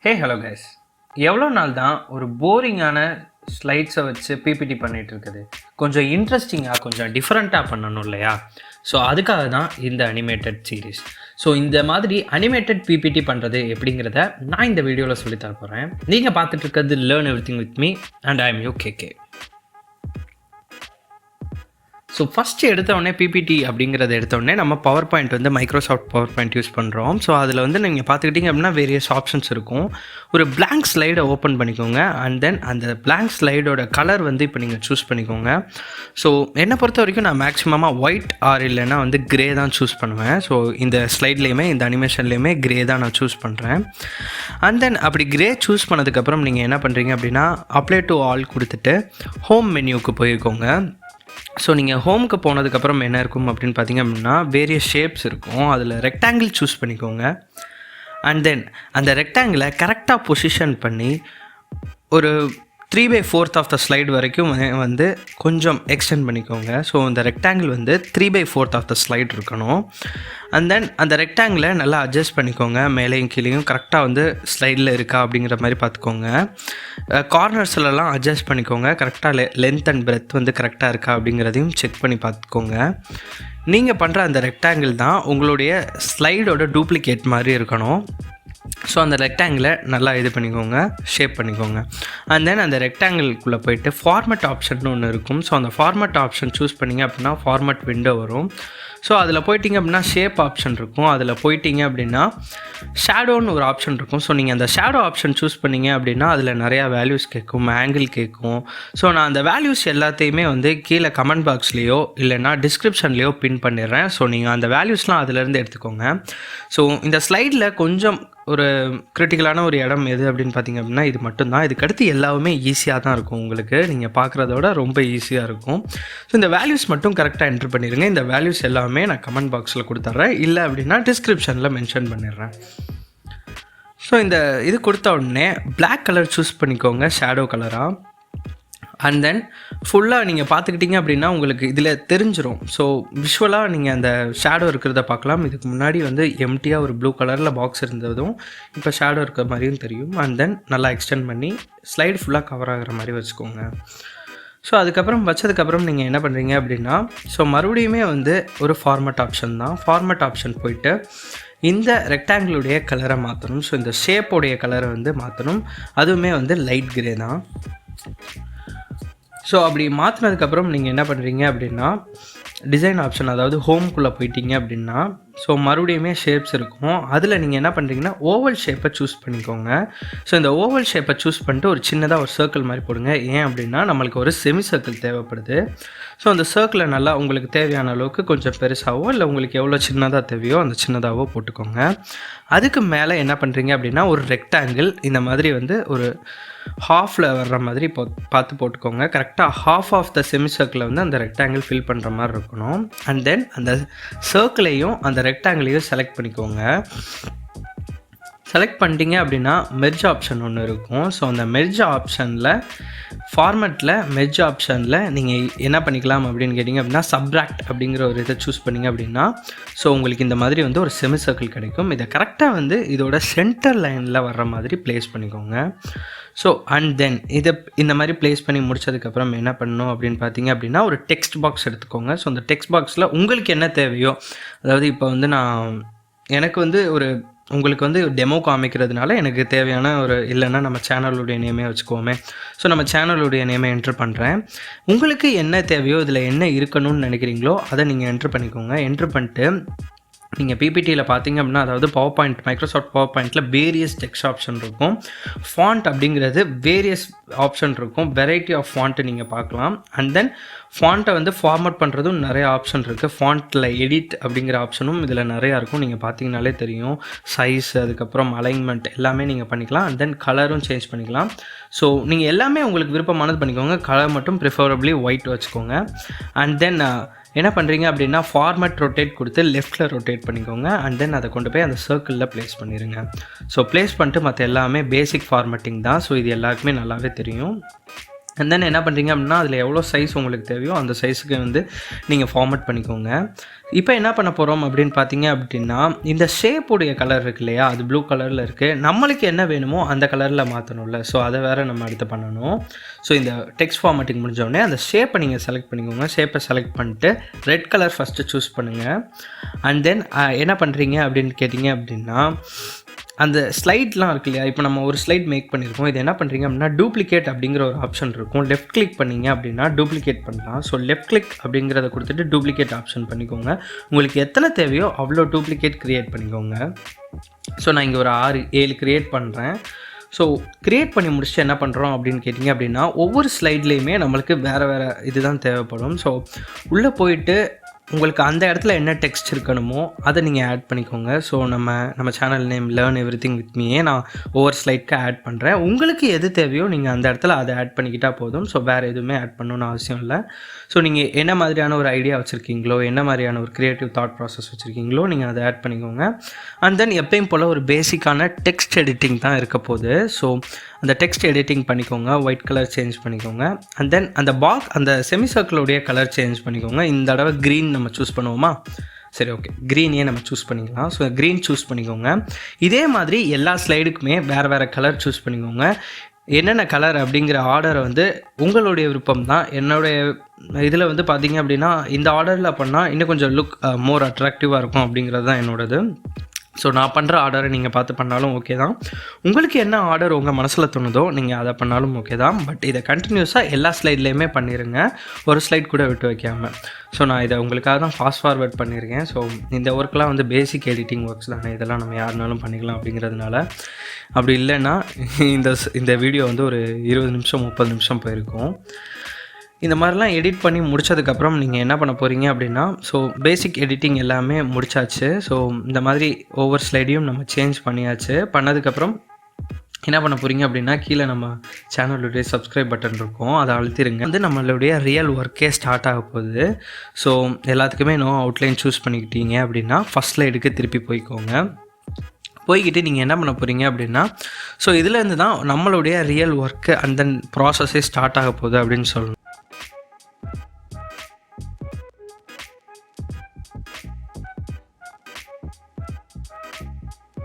Hello guys. எவ்வளோ நாள் தான் ஒரு போரிங்கான ஸ்லைட்ஸை வச்சு பிபிடி பண்ணிகிட்டு இருக்குது? கொஞ்சம் இன்ட்ரெஸ்டிங்காக, கொஞ்சம் டிஃப்ரெண்ட்டாக பண்ணணும் இல்லையா? ஸோ அதுக்காக தான் இந்த அனிமேட்டட் சீரீஸ். ஸோ இந்த மாதிரி அனிமேட்டட் பிபிடி பண்ணுறது எப்படிங்கிறத நான் இந்த வீடியோவில் சொல்லித்தர போகிறேன். நீங்கள் பார்த்துட்டு இருக்கிறது learn everything with me and I am U KK. So first எடுத்தோடனே பிபிடி அப்படிங்கிறத எடுத்தோடனே நம்ம பவர் பாயிண்ட் வந்து மைக்ரோசாஃப்ட் பவர் பாயிண்ட் யூஸ் பண்ணுறோம். ஸோ அதில் வந்து நீங்கள் பார்த்துக்கிட்டிங்க அப்படின்னா வேரியஸ் ஆப்ஷன்ஸ் இருக்கும். ஒரு பிளாங்க் ஸ்லைடை ஓப்பன் பண்ணிக்கோங்க. அண்ட் தென் அந்த பிளாங்க் ஸ்லைடோட கலர் வந்து இப்போ நீங்கள் சூஸ் பண்ணிக்கோங்க. ஸோ என்னை பொறுத்த வரைக்கும் நான் மேக்ஸிமமாக ஒயிட் ஆர் இல்லைன்னா வந்து க்ரே தான் சூஸ் பண்ணுவேன். ஸோ இந்த ஸ்லைட்லேயுமே இந்த அனிமேஷன்லேயுமே க்ரே தான் நான் சூஸ் பண்ணுறேன். அண்ட் தென் அப்படி க்ரே சூஸ் பண்ணதுக்கப்புறம் நீங்கள் என்ன பண்ணுறீங்க அப்படின்னா அப்ளை டு ஆல் கொடுத்துட்டு ஹோம் மெனியூக்கு போயிருக்கோங்க. ஸோ நீங்கள் ஹோமுக்கு போனதுக்கப்புறம் என்ன இருக்கும் அப்படின்னு பார்த்தீங்க அப்படின்னா வேரியஸ் ஷேப்ஸ் இருக்கும். அதில் ரெக்டாங்கிள் சூஸ் பண்ணிக்கோங்க. அண்ட் தென் அந்த ரெக்டாங்கிளை கரெக்டாக பொசிஷன் பண்ணி ஒரு 3/4 ஆஃப் த ஸ்லைடு வரைக்கும் வந்து கொஞ்சம் எக்ஸ்டெண்ட் பண்ணிக்கோங்க. ஸோ இந்த ரெக்டாங்கிள் வந்து 3/4 ஆஃப் த ஸ்லைடு இருக்கணும். அண்ட் தென் அந்த ரெக்டாங்கிளை நல்லா அட்ஜஸ்ட் பண்ணிக்கோங்க. மேலேயும் கீழேயும் கரெக்டாக வந்து ஸ்லைடில் இருக்கா அப்படிங்கிற மாதிரி பார்த்துக்கோங்க. கார்னர்ஸ்லலாம் அட்ஜஸ்ட் பண்ணிக்கோங்க. கரெக்டாக லென்த் அண்ட் பிரெத் வந்து கரெக்டாக இருக்கா அப்படிங்கிறதையும் செக் பண்ணி பார்த்துக்கோங்க. நீங்கள் பண்ணுற அந்த ரெக்டாங்கிள் தான் உங்களுடைய ஸ்லைடோட டூப்ளிகேட் மாதிரி இருக்கணும். ஸோ அந்த ரெக்டாங்கிளை நல்லா இது பண்ணிக்கோங்க, ஷேப் பண்ணிக்கோங்க. அண்ட் தென் அந்த ரெக்டாங்கிள்குள்ளே போய்ட்டு ஃபார்மட் ஆப்ஷன் ஒன்று இருக்கும். ஸோ அந்த ஃபார்மட் ஆப்ஷன் சூஸ் பண்ணிங்க அப்படின்னா ஃபார்மட் விண்டோ வரும். ஸோ அதில் போயிட்டிங்க அப்படின்னா ஷேப் ஆப்ஷன் இருக்கும். அதில் போயிட்டிங்க அப்படின்னா ஷேடோன்னு ஒரு ஆப்ஷன் இருக்கும். ஸோ நீங்கள் அந்த ஷேடோ ஆப்ஷன் சூஸ் பண்ணிங்க அப்படின்னா அதில் நிறையா வேல்யூஸ் கேட்கும், ஆங்கிள் கேட்கும். ஸோ நான் அந்த வேல்யூஸ் எல்லாத்தையுமே வந்து கீழே கமெண்ட் பாக்ஸ்லேயோ இல்லைனா டிஸ்கிரிப்ஷன்லேயோ பின் பண்ணிடுறேன். ஸோ நீங்கள் அந்த வேல்யூஸ்லாம் அதிலேருந்து எடுத்துக்கோங்க. ஸோ இந்த ஸ்லைடில் கொஞ்சம் ஒரு கிரிட்டிக்கலான ஒரு இடம் எது அப்படின்னு பார்த்திங்க அப்படின்னா இது மட்டும்தான். இதுக்கடுத்து எல்லாமே ஈஸியாக தான் இருக்கும். உங்களுக்கு நீங்கள் பார்க்குறதோட ரொம்ப ஈஸியாக இருக்கும். ஸோ இந்த வேல்யூஸ் மட்டும் கரெக்டாக என்ட்ரு பண்ணிடுங்க. இந்த வேல்யூஸ் எல்லாமே நான் கமெண்ட் பாக்ஸில் கொடுத்துட்றேன், இல்லை அப்படின்னா டிஸ்கிரிப்ஷனில் மென்ஷன் பண்ணிடுறேன். ஸோ இந்த இது கொடுத்த உடனே பிளாக் கலர் சூஸ் பண்ணிக்கோங்க, ஷேடோ கலராக. அண்ட் தென் ஃபுல்லாக நீங்கள் பார்த்துக்கிட்டிங்க அப்படின்னா உங்களுக்கு இதில் தெரிஞ்சிடும். ஸோ விஷுவலாக நீங்கள் அந்த ஷேடோ இருக்கிறத பார்க்கலாம். இதுக்கு முன்னாடி வந்து எம்டியாக ஒரு ப்ளூ கலரில் பாக்ஸ் இருந்ததும் இப்போ ஷேடோ இருக்கிற மாதிரியும் தெரியும். அண்ட் தென் நல்லா எக்ஸ்டெண்ட் பண்ணி ஸ்லைடு ஃபுல்லாக கவர் ஆகிற மாதிரி வச்சுக்கோங்க. ஸோ அதுக்கப்புறம் வச்சதுக்கப்புறம் நீங்கள் என்ன பண்ணுறீங்க அப்படின்னா ஸோ மறுபடியுமே வந்து ஒரு ஃபார்மட் ஆப்ஷன் தான். ஃபார்மட் ஆப்ஷன் போயிட்டு இந்த ரெக்டாங்கிளுடைய கலரை மாற்றணும். ஸோ இந்த ஷேப்போடைய கலரை வந்து மாற்றணும். அதுவுமே வந்து லைட் கிரே தான். ஸோ அப்படி மாற்றினதுக்கப்புறம் நீங்கள் என்ன பண்ணுறீங்க அப்படின்னா டிசைன் ஆப்ஷன், அதாவது ஹோம்குள்ளே போயிட்டீங்க அப்படின்னா ஸோ மறுபடியுமே ஷேப்ஸ் இருக்கும். அதில் நீங்கள் என்ன பண்ணுறீங்கன்னா ஓவல் ஷேப்பை சூஸ் பண்ணிக்கோங்க. ஸோ இந்த ஓவல் ஷேப்பை சூஸ் பண்ணிட்டு ஒரு சின்னதாக ஒரு சர்க்கிள் மாதிரி போடுங்க. ஏன் அப்படின்னா நம்மளுக்கு ஒரு செமி சர்க்கிள் தேவைப்படுது. ஸோ அந்த சர்க்கிளை நல்லா உங்களுக்கு தேவையான அளவுக்கு கொஞ்சம் பெருசாகவோ இல்லை உங்களுக்கு எவ்வளோ சின்னதாக தேவையோ அந்த சின்னதாகவோ போட்டுக்கோங்க. அதுக்கு மேலே என்ன பண்ணுறீங்க அப்படின்னா ஒரு ரெக்டாங்கிள் இந்த மாதிரி வந்து ஒரு ஹாஃபில் வர்ற மாதிரி பார்த்து போட்டுக்கோங்க. கரெக்டாக ஹாஃப் ஆஃப் த செமி சர்க்கிளை வந்து அந்த ரெக்டாங்கிள் ஃபில் பண்ணுற மாதிரி இருக்கணும். அண்ட் தென் அந்த சர்க்கிளையும் அந்த ரெக்டாங்கிளையும் செலக்ட் பண்ணிக்கோங்க. செலக்ட் பண்ணிட்டீங்க அப்படின்னா மெர்ஜ் ஆப்ஷன் ஒன்று இருக்கும். ஸோ அந்த மெர்ஜ் ஆப்ஷனில் ஃபார்மேட்டில் மெர்ஜ் ஆப்ஷனில் நீங்கள் என்ன பண்ணிக்கலாம் அப்படின்னு கேட்டிங்க அப்படின்னா சப்ராக்ட் அப்படிங்கிற ஒரு இதை சூஸ் பண்ணிங்க அப்படின்னா ஸோ உங்களுக்கு இந்த மாதிரி வந்து ஒரு செமி சர்க்கிள் கிடைக்கும். இதை கரெக்டாக வந்து இதோட சென்டர் லைனில் வர்ற மாதிரி ப்ளேஸ் பண்ணிக்கோங்க. ஸோ அண்ட் தென் இதை இந்த மாதிரி ப்ளேஸ் பண்ணி முடிச்சதுக்கப்புறம் என்ன பண்ணணும் அப்படின்னு பார்த்தீங்க அப்படின்னா ஒரு டெக்ஸ்ட் பாக்ஸ் எடுத்துக்கோங்க. ஸோ அந்த டெக்ஸ்ட் பாக்ஸில் உங்களுக்கு என்ன தேவையோ, அதாவது இப்போ வந்து எனக்கு வந்து உங்களுக்கு வந்து டெமோ காமிக்கிறதுனால எனக்கு தேவையான இல்லைன்னா நம்ம சேனலுடைய நேமே வச்சுக்கோமே. ஸோ நம்ம சேனலுடைய நேமை என்ட்ரு பண்ணுறேன். உங்களுக்கு என்ன தேவையோ இதில் என்ன இருக்கணும்னு நினைக்கிறீங்களோ அதை நீங்கள் என்ட்ரு பண்ணிக்கோங்க. என்ட்ரு பண்ணிட்டு நீங்கள் பிபிடியில் பார்த்தீங்க அப்படின்னா அதாவது பவர் பாயிண்ட், மைக்ரோசாஃப்ட் பவர் பாயிண்ட்டில் வேரியஸ் டெக்ஸ்ட் ஆப்ஷன் இருக்கும். ஃபாண்ட் அப்படிங்கிறது வேரியஸ் ஆப்ஷன் இருக்கும். வெரைட்டி ஆஃப் ஃபாண்ட்டு நீங்கள் பார்க்கலாம். அண்ட் தென் ஃபாண்ட்டை வந்து ஃபார்மட் பண்ணுறதும் நிறைய ஆப்ஷன் இருக்குது. ஃபாண்ட்டில் எடிட் அப்படிங்கிற ஆப்ஷனும் இதில் நிறையா இருக்கும். நீங்கள் பார்த்தீங்கனாலே தெரியும். சைஸ், அதுக்கப்புறம் அலைன்மெண்ட் எல்லாமே நீங்கள் பண்ணிக்கலாம். அண்ட் தென் கலரும் சேஞ்ச் பண்ணிக்கலாம். ஸோ நீங்கள் எல்லாமே உங்களுக்கு விருப்பமானது பண்ணிக்கோங்க. கலர் மட்டும் ப்ரிஃபரபிளி ஒயிட் வச்சுக்கோங்க. அண்ட் தென் என்ன பண்ணுறீங்க அப்படின்னா ஃபார்மட் ரொட்டேட் கொடுத்து லெஃப்ட்டில் ரொட்டேட் பண்ணிக்கோங்க. அண்ட் தென் அதை கொண்டு போய் அந்த சர்க்கிளில் ப்ளேஸ் பண்ணிடுங்க. ஸோ ப்ளேஸ் பண்ணிட்டு மற்ற எல்லாமே பேசிக் ஃபார்மட்டிங் தான். ஸோ இது எல்லாருக்குமே நல்லாவே தெரியும். அண்ட் தென் என்ன பண்ணுறீங்க அப்படின்னா அதில் எவ்வளோ சைஸ் உங்களுக்கு தேவையோ அந்த சைஸுக்கு வந்து நீங்கள் ஃபார்மட் பண்ணிக்கோங்க. இப்போ என்ன பண்ண போகிறோம் அப்படின்னு பார்த்தீங்க அப்படின்னா, இந்த ஷேப்புடைய கலர் இருக்கு இல்லையா, அது ப்ளூ கலரில் இருக்குது. நம்மளுக்கு என்ன வேணுமோ அந்த கலரில் மாற்றணும்ல, ஸோ அதை வேறு நம்ம அடுத்து பண்ணணும். ஸோ இந்த டெக்ஸ்ட் ஃபார்மேட்டிங் முடிஞ்சோடனே அந்த ஷேப்பை நீங்கள் செலக்ட் பண்ணிக்கோங்க. ஷேப்பை செலக்ட் பண்ணிட்டு ரெட் கலர் ஃபஸ்ட்டு சூஸ் பண்ணுங்கள். அண்ட் தென் என்ன பண்ணுறீங்க அப்படின்னு கேட்டிங்க அப்படின்னா, அந்த ஸ்லைட்லாம் இருக்கு இல்லையா, இப்போ நம்ம ஒரு ஸ்லைட் மேக் பண்ணியிருக்கோம். இது என்ன பண்ணுறீங்க அப்படின்னா, டூப்ளிகேட் அப்படிங்கிற ஒரு ஆப்ஷன் இருக்கும். லெஃப்ட் கிளிக் பண்ணிங்க அப்படின்னா டூப்ளிகேட் பண்ணலாம். ஸோ லெஃப்ட் கிளிக் அப்படிங்கிறத கொடுத்துட்டு டூப்ளிகேட் ஆப்ஷன் பண்ணிக்கோங்க. உங்களுக்கு எத்தனை தேவையோ அவ்வளோ டூப்ளிகேட் க்ரியேட் பண்ணிக்கோங்க. ஸோ நான் இங்கே ஒரு 6-7 க்ரியேட் பண்ணுறேன். ஸோ க்ரியேட் பண்ணி முடிச்சுட்டு என்ன பண்ணுறோம் அப்படின்னு கேட்டிங்க அப்படின்னா, ஒவ்வொரு ஸ்லைட்லேயுமே நம்மளுக்கு வேறு வேறு இதுதான் தேவைப்படும். ஸோ உள்ளே போயிட்டு உங்களுக்கு அந்த இடத்துல என்ன டெக்ஸ்ட் இருக்கணுமோ அதை நீங்கள் ஆட் பண்ணிக்கோங்க. ஸோ நம்ம channel name learn everything with மீயே நான் ஒவ்வொரு ஸ்லைட்க்கு ஆட் பண்ணுறேன். உங்களுக்கு எது தேவையோ நீங்கள் அந்த இடத்துல அதை ஆட் பண்ணிக்கிட்டால் போதும். ஸோ வேறு எதுவுமே ஆட் பண்ணணும்னு அவசியம் இல்லை. ஸோ நீங்கள் என்ன மாதிரியான ஒரு ஐடியா வச்சுருக்கீங்களோ, என்ன மாதிரியான ஒரு க்ரியேட்டிவ் தாட் ப்ராசஸ் வச்சுருக்கீங்களோ நீங்கள் அதை ஆட் பண்ணிக்கோங்க. அண்ட் தென் எப்பயும் போல் ஒரு பேசிக்கான டெக்ஸ்ட் எடிட்டிங் தான் இருக்க போகுது. ஸோ அந்த டெக்ஸ்ட் எடிட்டிங் பண்ணிக்கோங்க. ஒயிட் கலர் சேஞ்ச் பண்ணிக்கோங்க. அண்ட் தென் அந்த செமி சர்க்கிளுடைய கலர் சேஞ்ச் பண்ணிக்கோங்க. இந்த தடவை க்ரீன் நம்ம சூஸ் பண்ணுவோமா? சரி, ஓகே, க்ரீனே நம்ம சூஸ் பண்ணிக்கலாம். ஸோ க்ரீன் சூஸ் பண்ணிக்கோங்க. இதே மாதிரி எல்லா ஸ்லைடுக்குமே வேறு கலர் சூஸ் பண்ணிக்கோங்க. என்னென்ன கலர் அப்படிங்கிற ஆர்டரை உங்களுடைய விருப்பம் தான். என்னுடைய இதில் பார்த்தீங்க அப்படின்னா, இந்த ஆர்டரில் பண்ணால் இன்னும் கொஞ்சம் லுக் மோர் அட்ராக்டிவாக இருக்கும் அப்படிங்கிறது தான் என்னோடது. ஸோ நான் பண்ணுற ஆர்டரை நீங்கள் பார்த்து பண்ணாலும் ஓகே தான். உங்களுக்கு என்ன ஆர்டர் உங்கள் மனசில் தோணுதோ நீங்கள் அதை பண்ணாலும் ஓகே தான். பட் இதை கண்டினியூஸாக எல்லா ஸ்லைட்லேயுமே பண்ணிடுங்க, ஒரு ஸ்லைட் கூட விட்டு வைக்காமல். ஸோ நான் இதை உங்களுக்காக தான் ஃபாஸ்ட் ஃபார்வர்ட் பண்ணியிருக்கேன். ஸோ இந்த ஒர்க்லாம் பேசிக் எடிட்டிங் ஒர்க்ஸ் தானே, இதெல்லாம் நம்ம யாருனாலும் பண்ணிக்கலாம் அப்படிங்கிறதுனால. அப்படி இல்லைன்னா இந்த வீடியோ ஒரு 20 நிமிஷம் 30 நிமிஷம் போயிருக்கும். இந்த மாதிரிலாம் எடிட் பண்ணி முடித்ததுக்கப்புறம் நீங்கள் என்ன பண்ண போகிறீங்க அப்படின்னா, ஸோ பேசிக் எடிட்டிங் எல்லாமே முடிச்சாச்சு. ஸோ இந்த மாதிரி ஒவ்வொரு ஸ்லைடையும் நம்ம சேஞ்ச் பண்ணியாச்சு. பண்ணதுக்கப்புறம் என்ன பண்ண போகிறீங்க அப்படின்னா, கீழே நம்ம சேனலுடைய சப்ஸ்கிரைப் பட்டன் இருக்கும், அதை அழுத்திடுங்க. நம்மளுடைய ரியல் ஒர்க்கே ஸ்டார்ட் ஆக போகுது. ஸோ எல்லாத்துக்குமே அவுட்லைன் சூஸ் பண்ணிக்கிட்டீங்க அப்படின்னா ஃபஸ்ட் ஸ்லைடுக்கு திருப்பி போய்க்கோங்க. போய்கிட்டு நீங்கள் என்ன பண்ண போகிறீங்க அப்படின்னா, ஸோ இதுலேருந்து தான் நம்மளுடைய ரியல் ஒர்க்கு அந்த ப்ராசஸே ஸ்டார்ட் ஆக போகுது அப்படின்னு சொல்லணும்.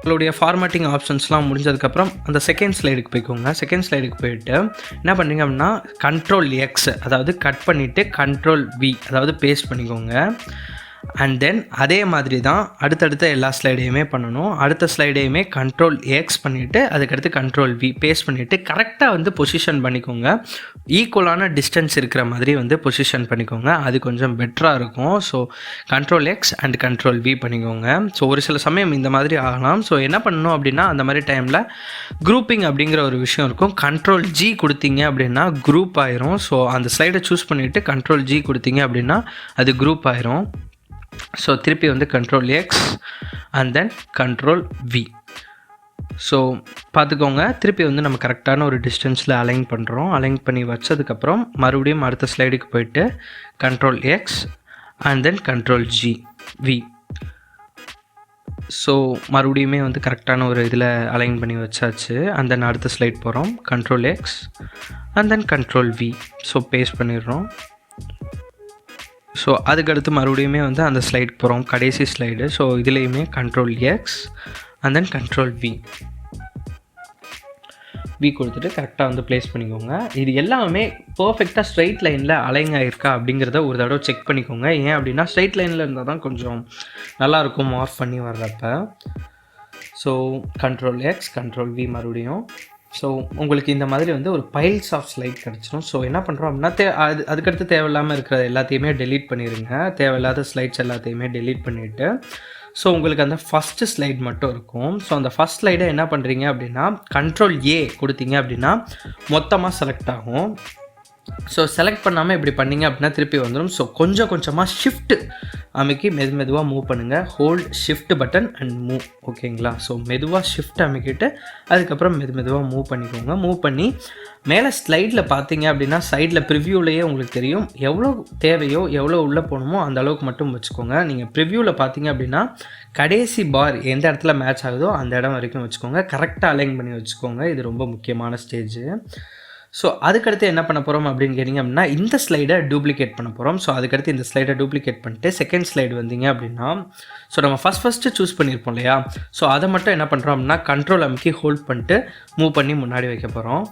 உங்களுடைய ஃபார்மேட்டிங் ஆப்ஷன்ஸ்லாம் முடிஞ்சதுக்கப்புறம் அந்த செகண்ட் ஸ்லைடுக்கு போய்க்கோங்க. செகண்ட் ஸ்லைடுக்கு போயிட்டு என்ன பண்ணுறீங்க அப்படின்னா, Ctrl+X அதாவது கட் பண்ணிவிட்டு Ctrl+V அதாவது பேஸ்ட் பண்ணிக்கோங்க. அண்ட் தென் அதே மாதிரி தான் அடுத்தடுத்த எல்லா ஸ்லைடையுமே பண்ணணும். அடுத்த ஸ்லைடையுமே Ctrl+X பண்ணிவிட்டு அதுக்கடுத்து Ctrl+V பேஸ்ட் பண்ணிவிட்டு கரெக்டாக பொசிஷன் பண்ணிக்கோங்க. ஈக்குவலான டிஸ்டன்ஸ் இருக்கிற மாதிரி பொசிஷன் பண்ணிக்கோங்க. அது கொஞ்சம் பெட்டராக இருக்கும். ஸோ Ctrl+X அண்ட் Ctrl+V பண்ணிக்கோங்க. ஸோ ஒரு சில சமயம் இந்த மாதிரி ஆகலாம். ஸோ என்ன பண்ணணும் அப்படின்னா, அந்த மாதிரி டைமில் குரூப்பிங் அப்படிங்கிற ஒரு விஷயம் இருக்கும். Ctrl+G கொடுத்தீங்க அப்படின்னா குரூப் ஆயிரும். ஸோ அந்த ஸ்லைடை சூஸ் பண்ணிவிட்டு Ctrl+G கொடுத்தீங்க அப்படின்னா அது குரூப் ஆயிரும். ஸோ திருப்பி Ctrl+X and then Ctrl+V. So பார்த்துக்கோங்க, திருப்பி நம்ம கரெக்டான ஒரு டிஸ்டன்ஸில் அலைன் பண்ணுறோம். அலைன் பண்ணி வச்சதுக்கப்புறம் மறுபடியும் அடுத்த ஸ்லைடுக்கு போயிட்டு Ctrl+X and then Ctrl+G+V. So மறுபடியுமே கரெக்டான ஒரு இதில் அலைன் பண்ணி வச்சாச்சு. அண்ட் தென் அடுத்த ஸ்லைட் போகிறோம், Ctrl+X and then Ctrl+V. So paste பண்ணிடுறோம். ஸோ அதுக்கடுத்து மறுபடியுமே அந்த ஸ்லைட் போகிறோம், கடைசி ஸ்லைடு. ஸோ இதுலேயுமே Ctrl+X அண்ட் தென் Ctrl+V கொடுத்துட்டு கரெக்டாக ப்ளேஸ் பண்ணிக்கோங்க. இது எல்லாமே பர்ஃபெக்டாக ஸ்ட்ரைட் லைனில் அலைன் ஆகிருக்கா அப்படிங்கிறத ஒரு தடவை செக் பண்ணிக்கோங்க. ஏன் அப்படின்னா, ஸ்ட்ரைட் லைனில் இருந்தால் தான் கொஞ்சம் நல்லாயிருக்கும் மார்க் பண்ணி வர்றப்ப. ஸோ Ctrl+X Ctrl+V மறுபடியும். ஸோ உங்களுக்கு இந்த மாதிரி ஒரு பைல்ஸ் ஆஃப் ஸ்லைட் கிடச்சிடும். ஸோ என்ன பண்ணுறோம் அப்படின்னா, அதுக்கடுத்து தேவையில்லாமல் இருக்கிற எல்லாத்தையுமே டெலீட் பண்ணிடுங்க. தேவையில்லாத ஸ்லைட்ஸ் எல்லாத்தையுமே டெலீட் பண்ணிவிட்டு ஸோ உங்களுக்கு அந்த ஃபஸ்ட்டு ஸ்லைட் மட்டும் இருக்கும். ஸோ அந்த ஃபஸ்ட் ஸ்லைடை என்ன பண்ணுறீங்க அப்படின்னா, Ctrl+A கொடுத்தீங்க அப்படின்னா மொத்தமாக செலக்ட் ஆகும். ஸோ செலக்ட் பண்ணாமல் இப்படி பண்ணிங்க அப்படின்னா திருப்பி வந்துடும். ஸோ கொஞ்சமாக ஷிஃப்ட் அமைக்கி மெதுவாக மூவ் பண்ணுங்கள். Hold shift button and move, ஓகேங்களா? ஸோ மெதுவாக ஷிஃப்ட் அமைக்கிட்டு அதுக்கப்புறம் மெதுவாக மூவ் பண்ணிக்கோங்க. மூவ் பண்ணி மேலே ஸ்லைடில் பார்த்தீங்க அப்படின்னா சைடில் ப்ரிவ்யூலேயே உங்களுக்கு தெரியும் எவ்வளோ தேவையோ எவ்வளோ உள்ளே போகணுமோ அந்த அளவுக்கு மட்டும் வச்சுக்கோங்க. நீங்கள் ப்ரிவ்யூவில் பார்த்தீங்க அப்படின்னா கடைசி பார் எந்த இடத்துல மேட்ச் ஆகுதோ அந்த இடம் வரைக்கும் வச்சுக்கோங்க. கரெக்டாக அலைன் பண்ணி வச்சுக்கோங்க. இது ரொம்ப முக்கியமான ஸ்டேஜு. ஸோ அதுக்கடுத்து என்ன பண்ண போகிறோம் அப்படின்னு கேட்டிங்க அப்படின்னா இந்த ஸ்லைடை டூப்ளிகேட் பண்ண போகிறோம். ஸோ அதுக்கடுத்து இந்த ஸ்லைடை டூப்ளிகேட் பண்ணிட்டு செகண்ட் ஸ்லைடு வந்தீங்க அப்படின்னா ஸோ நம்ம ஃபஸ்ட்டு சூஸ் பண்ணியிருப்போம் இல்லையா, ஸோ அதை மட்டும் என்ன பண்ணுறோம் அப்படின்னா கண்ட்ரோல் அமுக்கி ஹோல்ட் பண்ணிட்டு மூவ் பண்ணி முன்னாடி வைக்க போகிறோம்.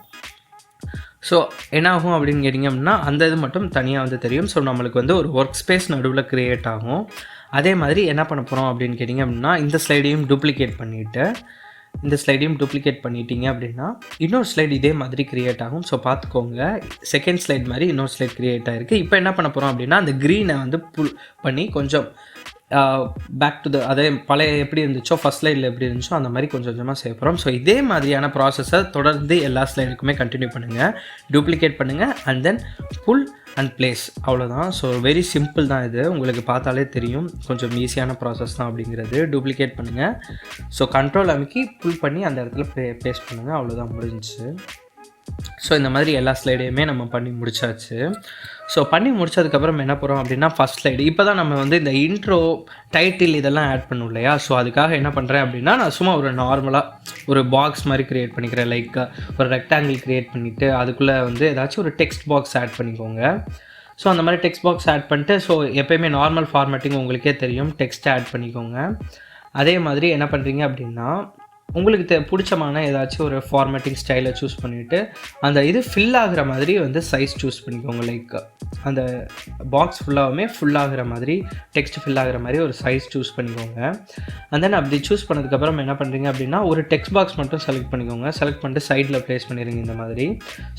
ஸோ என்ன ஆகும் அப்படின்னு கேட்டிங்க அப்படின்னா அந்த இது மட்டும் தனியாக வந்து தெரியும். ஸோ நம்மளுக்கு வந்து ஒரு ஒர்க் ஸ்பேஸ் நடுவில் க்ரியேட் ஆகும். அதே மாதிரி என்ன பண்ண போகிறோம் அப்படின்னு கேட்டிங்க அப்படின்னா இந்த ஸ்லைடையும் டூப்ளிகேட் பண்ணிட்டீங்க அப்படின்னா இன்னொரு ஸ்லைடு இதே மாதிரி க்ரியேட் ஆகும். ஸோ பார்த்துக்கோங்க, செகண்ட் ஸ்லைட் மாதிரி இன்னொரு ஸ்லைட் க்ரியேட் ஆகிருக்கு. இப்போ என்ன பண்ண போகிறோம் அப்படின்னா அந்த க்ரீனை வந்து புல் பண்ணி கொஞ்சம் பேக் டு அதே பழைய எப்படி இருந்துச்சோ ஃபஸ்ட் ஸ்லைடில் எப்படி இருந்துச்சோ அந்த மாதிரி கொஞ்சம் கொஞ்சமாக செய்ய போகிறோம். ஸோ இதே மாதிரியான ப்ராசஸை தொடர்ந்து எல்லா ஸ்லைடுக்குமே கண்டினியூ பண்ணுங்கள். டூப்ளிகேட் பண்ணுங்கள் and then pull and place, அவ்வளோதான். ஸோ வெரி சிம்பிள் தான் இது, உங்களுக்கு பார்த்தாலே தெரியும் கொஞ்சம் ஈஸியான ப்ராசஸ் தான் அப்படிங்கிறது. டூப்ளிகேட் பண்ணுங்கள், ஸோ கண்ட்ரோல் அமுக்கி புல் பண்ணி அந்த இடத்துல பேஸ்ட் பண்ணுங்கள், அவ்வளோதான், முடிஞ்சிச்சு. ஸோ இந்த மாதிரி எல்லா ஸ்லைடையுமே நம்ம பண்ணி முடிச்சாச்சு. ஸோ பண்ணி முடிச்சதுக்கப்புறம் என்ன போகிறோம் அப்படின்னா ஃபஸ்ட் ஸ்லைடு இப்போ தான் நம்ம வந்து இந்த இன்ட்ரோ டைட்டில் இதெல்லாம் ஆட் பண்ணும் இல்லையா. ஸோ அதுக்காக என்ன பண்ணுறேன் அப்படின்னா நான் சும்மா ஒரு நார்மலாக ஒரு பாக்ஸ் மாதிரி க்ரியேட் பண்ணிக்கிறேன். லைக் ஒரு ரெக்டாங்கிள் க்ரியேட் பண்ணிவிட்டு அதுக்குள்ளே வந்து ஏதாச்சும் ஒரு டெக்ஸ்ட் பாக்ஸ் ஆட் பண்ணிக்கோங்க. ஸோ அந்த மாதிரி டெக்ஸ்ட் பாக்ஸ் ஆட் பண்ணிட்டு ஸோ எப்போயுமே நார்மல் ஃபார்மேட்டிங் உங்களுக்கே தெரியும், டெக்ஸ்ட் ஆட் பண்ணிக்கோங்க. அதே மாதிரி என்ன பண்ணுறீங்க அப்படின்னா உங்களுக்கு பிடிச்சமான ஏதாச்சும் ஒரு ஃபார்மேட்டிங் ஸ்டைலை சூஸ் பண்ணிவிட்டு அந்த இது ஃபில் ஆகிற மாதிரி வந்து சைஸ் சூஸ் பண்ணிக்கோங்க. லைக் அந்த பாக்ஸ் ஃபுல் ஆகிற மாதிரி டெக்ஸ்ட் ஃபில் ஆகிற மாதிரி ஒரு சைஸ் சூஸ் பண்ணிக்கோங்க. அண்ட் தென் அப்படி சூஸ் பண்ணதுக்கப்புறம் என்ன பண்ணுறீங்க அப்படின்னா ஒரு டெக்ஸ்ட் பாக்ஸ் மட்டும் செலக்ட் பண்ணிக்கோங்க. செலக்ட் பண்ணிட்டு சைடில் ப்ளேஸ் பண்ணிடுங்க இந்த மாதிரி.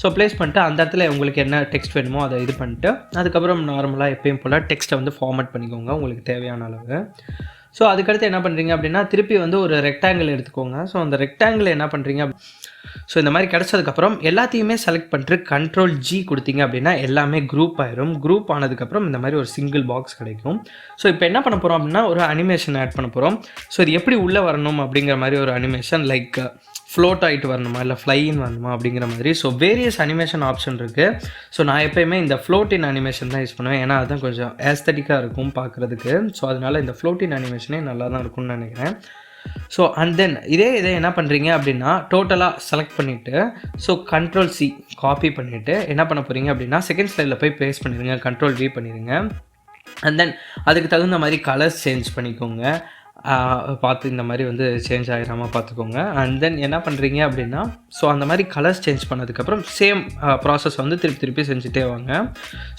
ஸோ ப்ளேஸ் பண்ணிட்டு அந்த இடத்துல உங்களுக்கு என்ன டெக்ஸ்ட் வேணுமோ அதை இது பண்ணிட்டு அதுக்கப்புறம் நார்மலாக எப்பயும் போல் டெக்ஸ்ட்டை வந்து ஃபார்மேட் பண்ணிக்கோங்க உங்களுக்கு தேவையான அளவு. ஸோ அதுக்கடுத்து என்ன பண்ணுறீங்க அப்படின்னா திருப்பி வந்து ஒரு ரெக்டாங்கிள் எடுத்துக்கோங்க. ஸோ அந்த ரெக்டாங்கிள் என்ன பண்ணுறீங்க, ஸோ இந்த மாதிரி கிடச்சதுக்கப்புறம் எல்லாத்தையுமே செலக்ட் பண்ணிட்டு கண்ட்ரோல் G கொடுத்தீங்க அப்படின்னா எல்லாமே குரூப் ஆயிரும். குரூப் ஆனதுக்கப்புறம் இந்த மாதிரி ஒரு சிங்கிள் பாக்ஸ் கிடைக்கும். ஸோ இப்போ என்ன பண்ண போகிறோம் அப்படின்னா ஒரு அனிமேஷன் ஆட் பண்ண போகிறோம். ஸோ இது எப்படி உள்ளே வரணும் அப்படிங்கிற மாதிரி ஒரு அனிமேஷன், லைக் ஃப்ளோட் ஆகிட்டு வரணுமா இல்லை ஃப்ளைன் வரணுமா அப்படிங்கிற மாதிரி. ஸோ வேரியஸ் அனிமேஷன் ஆப்ஷன் இருக்குது. ஸோ நான் எப்போயுமே இந்த ஃப்ளோட்டின் அனிமேஷன் தான் யூஸ் பண்ணுவேன், ஏன்னா அதுதான் கொஞ்சம் ஏஸ்தட்டிக்காக இருக்கும் பார்க்குறதுக்கு. ஸோ அதனால் இந்த ஃப்ளோட்டின் அனிமேஷனே நல்லா தான் இருக்கும்னு நினைக்கிறேன். ஸோ அண்ட் தென் இதை என்ன பண்ணுறீங்க அப்படின்னா டோட்டலாக செலக்ட் பண்ணிவிட்டு ஸோ கண்ட்ரோல் C காப்பி பண்ணிவிட்டு என்ன பண்ண போகிறீங்க அப்படின்னா செகண்ட் ஸ்லைடில் போய் பேஸ்ட் பண்ணிடுங்க, கண்ட்ரோல் V பண்ணிடுங்க. அண்ட் தென் அதுக்கு தகுந்த மாதிரி கலர்ஸ் சேஞ்ச் பண்ணிக்கோங்க. பார்த்து இந்த மாதிரி வந்து சேஞ்ச் ஆகிடாமல் பார்த்துக்கோங்க. அண்ட் தென் என்ன பண்ணுறீங்க அப்படின்னா ஸோ அந்த மாதிரி கலர்ஸ் சேஞ்ச் பண்ணதுக்கப்புறம் சேம் ப்ராசஸ் வந்து திருப்பி செஞ்சுட்டே வாங்க.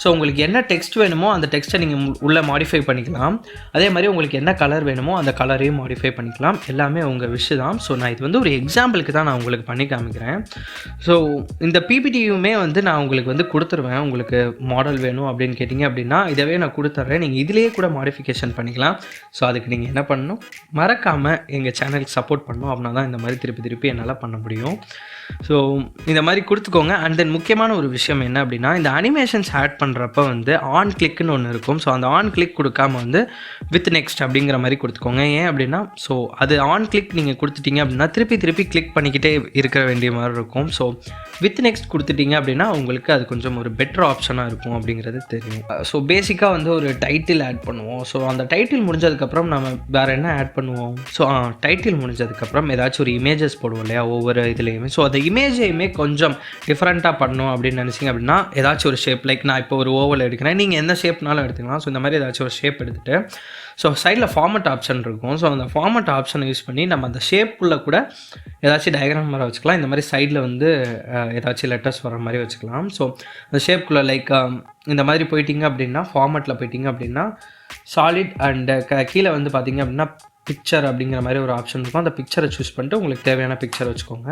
ஸோ உங்களுக்கு என்ன டெக்ஸ்ட் வேணுமோ அந்த டெக்ஸ்ட்டை நீங்கள் உள்ளே மாடிஃபை பண்ணிக்கலாம். அதே மாதிரி உங்களுக்கு என்ன கலர் வேணுமோ அந்த கலரையும் மாடிஃபை பண்ணிக்கலாம். எல்லாமே உங்கள் விஷ் தான். ஸோ நான் இது வந்து ஒரு எக்ஸாம்பிளுக்கு தான் நான் உங்களுக்கு பண்ணி காமிக்கிறேன். ஸோ இந்த பிபிடியுமே வந்து நான் உங்களுக்கு வந்து கொடுத்துருவேன். உங்களுக்கு மாடல் வேணும் அப்படின்னு கேட்டிங்க அப்படின்னா இதவே நான் கொடுத்துட்றேன். நீங்கள் இதிலேயே கூட மாடிஃபிகேஷன் பண்ணிக்கலாம். ஸோ அதுக்கு நீங்கள் என்ன பண்ணணும், மறக்காமல் எங்கள் சேனலுக்கு சப்போர்ட் பண்ணணும். அப்படின்னா தான் இந்த மாதிரி திருப்பி என்னால் பண்ண முடியும். ஸோ இந்த மாதிரி கொடுத்துக்கோங்க. அண்ட் தென் முக்கியமான ஒரு விஷயம் என்ன அப்படின்னா இந்த அனிமேஷன்ஸ் ஆட் பண்ணுறப்ப வந்து ஆன் கிளிக்னு ஒன்று இருக்கும். ஸோ அந்த ஆன் கிளிக் கொடுக்காம வந்து வித் நெக்ஸ்ட் அப்படிங்கிற மாதிரி கொடுத்துக்கோங்க. ஏன் அப்படின்னா ஸோ அது ஆன் கிளிக் நீங்கள் கொடுத்துட்டீங்க அப்படின்னா திருப்பி கிளிக் பண்ணிக்கிட்டே இருக்க வேண்டிய மாதிரி இருக்கும். ஸோ வித் நெக்ஸ்ட் கொடுத்துட்டீங்க அப்படின்னா உங்களுக்கு அது கொஞ்சம் ஒரு பெட்டர் ஆப்ஷனாக இருக்கும் அப்படிங்கிறது தெரியும். ஸோ பேசிக்காக வந்து ஒரு டைட்டில் ஆட் பண்ணுவோம். ஸோ அந்த டைட்டில் முடிஞ்சதுக்கப்புறம் நம்ம வேறு என்ன ஆட் பண்ணுவோம், ஸோ டைட்டில் முடிஞ்சதுக்கப்புறம் ஏதாச்சும் ஒரு இமேஜஸ் போடுவோம் இல்லையா ஒவ்வொரு இதுலேயுமே. ஸோ அந்த இமேஜையுமே கொஞ்சம் டிஃப்ரெண்ட்டாக பண்ணணும் அப்படின்னு நினச்சிங்க அப்படின்னா ஏதாச்சும் ஒரு ஷேப், லைக் நான் இப்போ ஒரு ஓவல் எடுக்கிறேன், நீங்கள் எந்த ஷேப்னாலும் எடுத்துக்கலாம். ஸோ இந்த மாதிரி ஏதாச்சும் ஒரு ஷேப் எடுத்துகிட்டு ஸோ சைடில் ஃபார்மட் ஆப்ஷன் இருக்கும். ஸோ அந்த ஃபார்மட் ஆப்ஷனை யூஸ் பண்ணி நம்ம அந்த ஷேப்புள்ளே கூட ஏதாச்சும் டயக்ராம் மாதிரி வச்சுக்கலாம். இந்த மாதிரி சைடில் வந்து ஏதாச்சும் லெட்டர்ஸ் வர மாதிரி வச்சுக்கலாம். ஸோ அந்த ஷேப்புக்குள்ளே லைக் இந்த மாதிரி போயிட்டீங்க அப்படின்னா ஃபார்மட்டில் போயிட்டீங்க அப்படின்னா சாலிட் அண்ட் கீழே வந்து பார்த்திங்க அப்படின்னா பிக்சர் அப்படிங்கிற மாதிரி ஒரு ஆப்ஷன் இருக்கும். அந்த பிக்சரை சூஸ் பண்ணிட்டு உங்களுக்கு தேவையான பிக்சர் வச்சுக்கோங்க.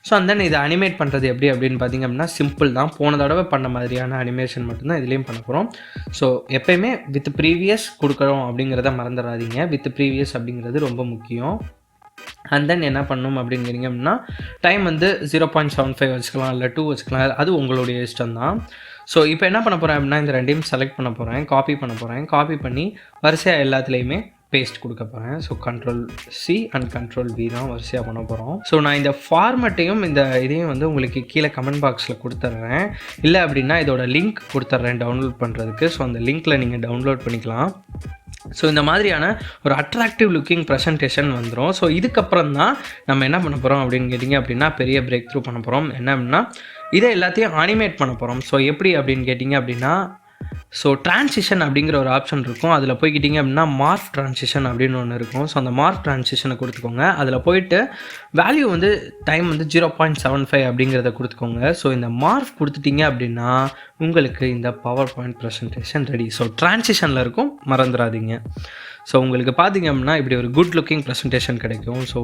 ஸோ அண்ட் தென் இதை அனிமேட் பண்ணுறது எப்படி அப்படின்னு பார்த்திங்க அப்படின்னா சிம்பிள் தான். போன தடவை பண்ண மாதிரியான அனிமேஷன் மட்டும்தான் இதுலேயும் பண்ண போகிறோம். ஸோ எப்போயுமே வித் ப்ரீவியஸ் கொடுக்குறோம் அப்படிங்கிறத மறந்துடாதீங்க. வித் ப்ரீவியஸ் அப்படிங்கிறது ரொம்ப முக்கியம். அண்ட் தென் என்ன பண்ணணும் அப்படிங்கிறீங்க அப்படின்னா டைம் வந்து 0.75 வச்சுக்கலாம், இல்லை 2 வச்சுக்கலாம், அது உங்களுடைய இஷ்டம் தான். ஸோ இப்போ என்ன பண்ண போகிறேன் அப்படின்னா இந்த ரெண்டையும் செலக்ட் பண்ண போகிறேன், காப்பி பண்ண போகிறேன். காப்பி பண்ணி வரிசையாக எல்லாத்துலேயுமே பேஸ்ட் கொடுக்க போகிறேன். So control C and control V தான் வரிசையாக பண்ண போகிறோம். ஸோ நான் இந்த ஃபார்மட்டையும் இந்த இதையும் வந்து உங்களுக்கு கீழே கமெண்ட் பாக்ஸில் கொடுத்துட்றேன். இல்லை அப்படின்னா இதோட லிங்க் கொடுத்துட்றேன் டவுன்லோட் பண்ணுறதுக்கு. ஸோ அந்த லிங்க்கில் நீங்கள் டவுன்லோட் பண்ணிக்கலாம். ஸோ இந்த மாதிரியான ஒரு அட்ராக்டிவ் லுக்கிங் ப்ரெசன்டேஷன் வந்துடும். ஸோ இதுக்கப்புறம் தான் நம்ம என்ன பண்ண போகிறோம் அப்படின்னு கேட்டிங்க அப்படின்னா பெரிய பிரேக் த்ரூ பண்ண போகிறோம். என்ன அப்படின்னா இதை எல்லாத்தையும் அனிமேட் பண்ண போகிறோம். ஸோ எப்படி அப்படின்னு கேட்டிங்க அப்படின்னா, ஸோ ட்ரான்சிஷன் அப்படிங்கிற ஒரு ஆப்ஷன் இருக்கும். அதில் போய்க்கிட்டிங்க அப்படின்னா மார்ஃப் ட்ரான்சிஷன் அப்படின்னு ஒன்று இருக்கும். ஸோ அந்த மார்ஃப் ட்ரான்சிஷனை கொடுத்துக்கோங்க. அதில் போயிட்டு வேல்யூ வந்து டைம் வந்து 0.75 அப்படிங்கிறத கொடுத்துக்கோங்க. ஸோ இந்த மார்ஃப் கொடுத்துட்டிங்க அப்படின்னா உங்களுக்கு இந்த power point presentation ready. So ட்ரான்சிஷனில் இருக்கும், மறந்துடாதீங்க. ஸோ உங்களுக்கு பார்த்திங்க அப்படின்னா இப்படி ஒரு குட் லுக்கிங் ப்ரெசன்டேஷன் கிடைக்கும். ஸோ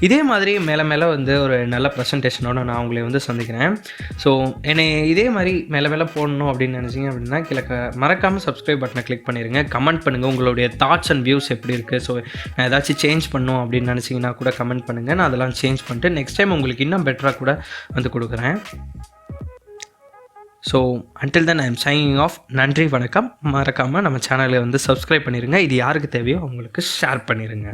இதே மாதிரி மேலே மேலே வந்து ஒரு நல்ல ப்ரெசன்டேஷனோட நான் உங்களை வந்து சந்திக்கிறேன். ஸோ என்னை இதே மாதிரி மேலே மேலே போடணும் அப்படின்னு நினச்சிங்க அப்படின்னா கீழே மறக்காமல் சப்ஸ்கிரைப் பட்டனை கிளிக் பண்ணிடுங்க. கமெண்ட் பண்ணுங்கள் உங்களுடைய தாட்ஸ் அண்ட் வியூஸ் எப்படி இருக்குது. ஸோ நான் ஏதாச்சும் சேஞ்ச் பண்ணணும் அப்படின்னு நினச்சிங்கன்னா கூட கமெண்ட் பண்ணுங்கள். நான் அதெல்லாம் சேஞ்ச் பண்ணிட்டு நெக்ஸ்ட் டைம் உங்களுக்கு இன்னும் பெட்டராக கூட வந்து கொடுக்குறேன். So until then I am signing off. நன்றி, வணக்கம். மறக்காமல் நம்ம சேனலை வந்து சப்ஸ்கிரைப் பண்ணிடுங்க. இது யாருக்கு தேவையோ அவங்களுக்கு ஷேர் பண்ணிடுங்க.